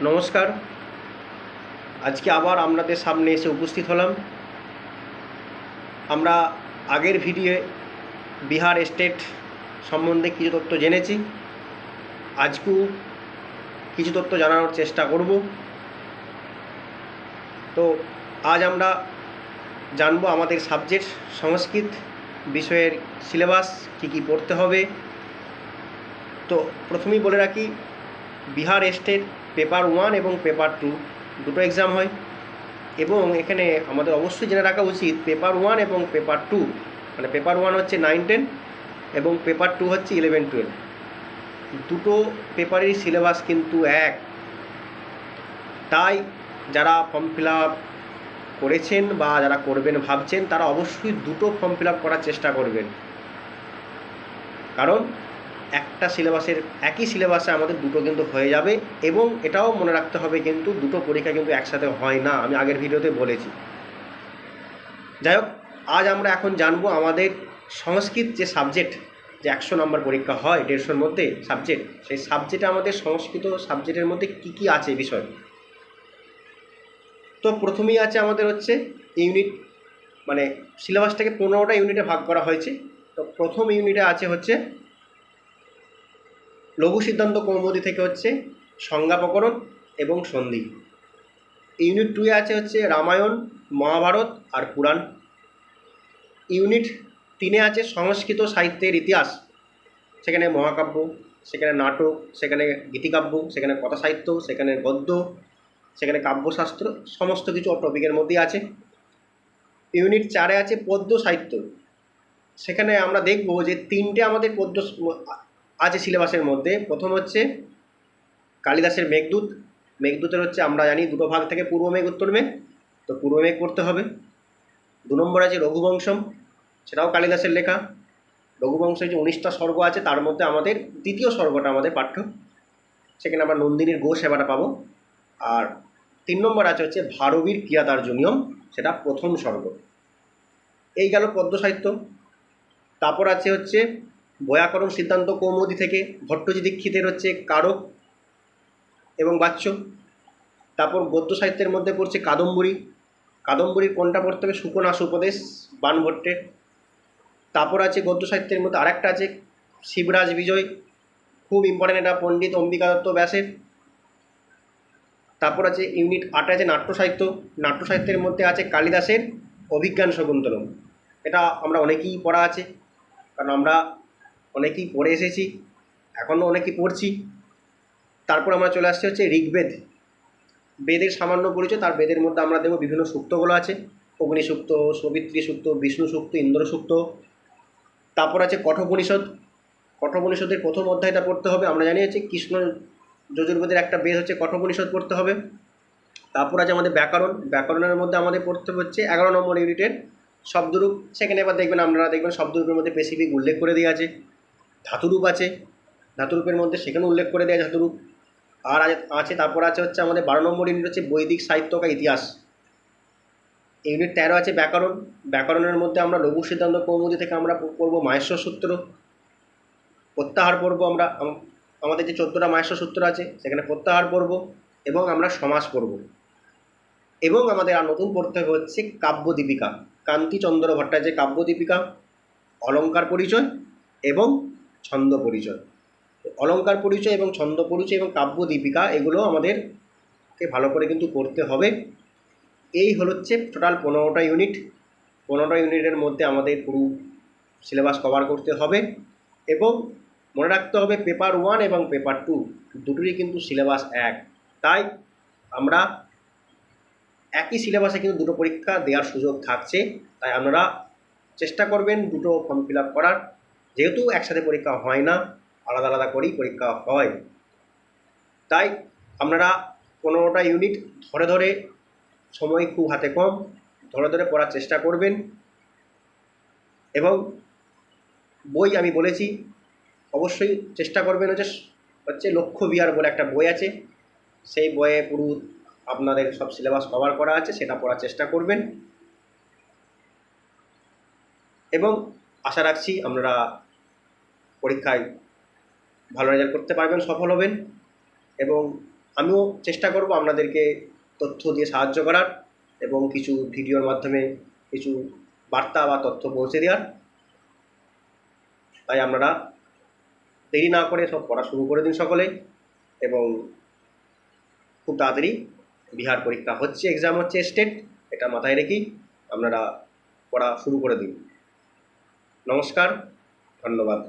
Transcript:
নমস্কার। আজকে আবার আপনাদের সামনে এসে উপস্থিত হলাম। আমরা আগের ভিডিওয়ে বিহার স্টেট সম্বন্ধে কিছু তথ্য জেনেছি। আজকেও কিছু তথ্য জানানোর চেষ্টা করব। তো আজ আমরা জানব আমাদের সাবজেক্ট সংস্কৃত বিষয়ের সিলেবাস কী কী পড়তে হবে। তো প্রথমেই বলে রাখি, বিহার স্টেট পেপার 1 এবং পেপার 2 দুটো এক্সাম হয়, এবং এখানে আমাদের অবশ্যই জেনে রাখা উচিত পেপার 1 এবং পেপার 2, মানে পেপার 1 হচ্ছে 9-10 এবং পেপার 2 হচ্ছে 11-12। দুটো পেপারেরই সিলেবাস কিন্তু এক। তাই যারা ফর্ম ফিল আপ করেছেন বা যারা করবেন ভাবছেন, তারা অবশ্যই দুটো ফর্ম ফিল আপ করার চেষ্টা করবেন, কারণ একটা সিলেবাসের একই সিলেবাসে আমাদের দুটো কিন্তু হয়ে যাবে। এবং এটাও মনে রাখতে হবে কিন্তু দুটো পরীক্ষা কিন্তু একসাথে হয় না, আমি আগের ভিডিওতে বলেছি। যাই হোক, আজ আমরা এখন জানবো আমাদের সংস্কৃত যে সাবজেক্ট, যে 100 নম্বর পরীক্ষা হয় 150-র মধ্যে সাবজেক্ট, সেই সাবজেক্টে আমাদের সংস্কৃত সাবজেক্টের মধ্যে কি কি আছে বিষয়। তো প্রথমেই আছে আমাদের হচ্ছে ইউনিট, মানে সিলেবাসটাকে 15টা ইউনিটে ভাগ করা হয়েছে। তো প্রথম ইউনিটে আছে হচ্ছে লঘু সিদ্ধান্ত কৌমুদী থেকে হচ্ছে সংজ্ঞা প্রকরণ এবং সন্ধি। ইউনিট 2-এ আছে হচ্ছে রামায়ণ, মহাভারত আর পুরাণ। ইউনিট 3-এ আছে সংস্কৃত সাহিত্যের ইতিহাস, সেখানে মহাকাব্য, সেখানে নাটক, সেখানে গীতিকাব্য, সেখানে কথা সাহিত্য, সেখানে গদ্য, সেখানে কাব্যশাস্ত্র, সমস্ত কিছু টপিকের মধ্যেই আছে। ইউনিট 4-এ আছে পদ্য সাহিত্য। সেখানে আমরা দেখব যে 3টে আমাদের পদ্য আছে সিলেবাসের মধ্যে। প্রথম হচ্ছে কালিদাসের মেঘদূত। মেঘদূতের হচ্ছে আমরা জানি দুটো ভাগ থেকে, পূর্ব মেঘ উত্তর মেঘ, তো পূর্ব মেঘ পড়তে হবে। 2 নম্বর আছে রঘুবংশম, সেটাও কালিদাসের লেখা। রঘুবংশের যে 19টা স্বর্গ আছে তার মধ্যে আমাদের দ্বিতীয় স্বর্গটা আমাদের পাঠ্য, সেখানে আমরা নন্দিনীর গো সেবাটা পাবো। আর 3 নম্বর আছে হচ্ছে ভারবীর কিরাতার্জুনিয়ম, সেটা প্রথম স্বর্গ। এই গেল পদ্য সাহিত্য। তারপর আছে হচ্ছে বৈয়াকরণ সিদ্ধান্ত কৌমুদী থেকে ভট্টজি দীক্ষিতের হচ্ছে কারক এবং বাচ্য। তারপর গদ্য সাহিত্যের মধ্যে পড়ছে কাদম্বরী। কাদম্বরীর কোনটা পড়তে হবে? সুকনাস উপদেশ বাণভট্টের। তারপর আছে গদ্য সাহিত্যের মধ্যে আরেকটা আছে শিবরাজ বিজয়, খুব ইম্পর্টেন্ট, এটা পণ্ডিত অম্বিকা দত্ত ব্যাসের। তারপর আছে ইউনিট 8 আছে নাট্য সাহিত্য। নাট্য সাহিত্যের মধ্যে আছে কালিদাসের অভিজ্ঞান শকুন্তলম, এটা আমরা অনেকেই পড়া আছে, কারণ আমরা অনেকেই পড়ে এসেছি, এখনও অনেকেই পড়ছি। তারপর আমরা চলে আসছি হচ্ছে ঋগ্বেদ, বেদের সামান্য পরিচয়। তার বেদের মধ্যে আমরা দেখব বিভিন্ন সূক্তগুলো আছে, অগ্নিসূক্ত, সবিত্রী সূক্ত, বিষ্ণু সূক্ত, ইন্দ্র সূক্ত। তারপর আছে কঠোপনিষদ। কঠোপনিষদের প্রথম অধ্যায়টা পড়তে হবে, আমরা জানি হচ্ছে কৃষ্ণ যজুর্বেদের একটা বেদ হচ্ছে কঠোপনিষদ পড়তে হবে। তারপর আছে আমাদের ব্যাকরণ। ব্যাকরণের মধ্যে আমাদের পড়তে হচ্ছে 11 নম্বর ইউনিটের শব্দরূপ। সেখানে এবার দেখবেন, আপনারা দেখবেন শব্দরূপের মধ্যে স্পেসিফিক উল্লেখ করে দেওয়া আছে। ধাতুরূপ আছে, ধাতুরূপের মধ্যে সেখানে উল্লেখ করে দেওয়া ধাতুরূপ আর আছে। তারপর আছে হচ্ছে আমাদের 12 নম্বর ইউনিট হচ্ছে বৈদিক সাহিত্য বা ইতিহাস। ইউনিট 13 আছে ব্যাকরণ। ব্যাকরণের মধ্যে আমরা লঘু সিদ্ধান্ত কৌমুদী থেকে আমরা পড়ব মাহেশ্বর সূত্র, প্রত্যাহার পড়ব আমরা, আমাদের যে 14টা মাহেশ্বর সূত্র আছে সেখানে প্রত্যাহার পড়ব, এবং আমরা সমাস পড়ব। এবং আমাদের আর নতুন পড়তে হবে হচ্ছে কাব্যদীপিকা, কান্তিচন্দ্র ভট্টাচার্যের কাব্যদীপিকা, অলঙ্কার পরিচয় এবং ছন্দ পরিচয়। অলঙ্কার পরিচয় এবং ছন্দ পরিচয় এবং কাব্যদীপিকা, এগুলো আমাদেরকে ভালো করে কিন্তু করতে হবে। এই হচ্ছে টোটাল 15টা ইউনিট। 15টা ইউনিটের মধ্যে আমাদের পুরো সিলেবাস কভার করতে হবে। এবং মনে রাখতে হবে পেপার 1 এবং পেপার 2 দুটোরই কিন্তু সিলেবাস এক। তাই আমরা একই সিলেবাসে কিন্তু দুটো পরীক্ষা দেওয়ার সুযোগ থাকছে। তাই আপনারা চেষ্টা করবেন দুটো ফর্ম ফিল আপ করার, যেহেতু একসাথে পরীক্ষা হয় না, আলাদা আলাদা করেই পরীক্ষা হয়। তাই আপনারা 15টা ইউনিট ধরে ধরে, সময় খুব হাতে কম, ধরে ধরে পড়ার চেষ্টা করবেন। এবং বই আমি বলেছি, অবশ্যই চেষ্টা করবেন হচ্ছে লক্ষ্য বিহার বলে একটা বই আছে, সেই বইয়ে পুরো আপনাদের সব সিলেবাস কভার করা আছে, সেটা পড়ার চেষ্টা করবেন। এবং আশা রাখছি আপনারা পরীক্ষায় ভালো রেজাল্ট করতে পারবেন, সফল হবেন। এবং আমিও চেষ্টা করব আপনাদেরকে তথ্য দিয়ে সাহায্য করার এবং কিছু ভিডিওর মাধ্যমে কিছু বার্তা বা তথ্য পৌঁছে দেওয়ার। তাই আপনারা দেরি না করে সব পড়া শুরু করে দিন সকলে, এবং খুব তাড়াতাড়ি বিহার পরীক্ষা হচ্ছে, এক্সাম হচ্ছে স্টেট, এটা মাথায় রেখেই আপনারা পড়া শুরু করে দিন। নমস্কার, ধন্যবাদ।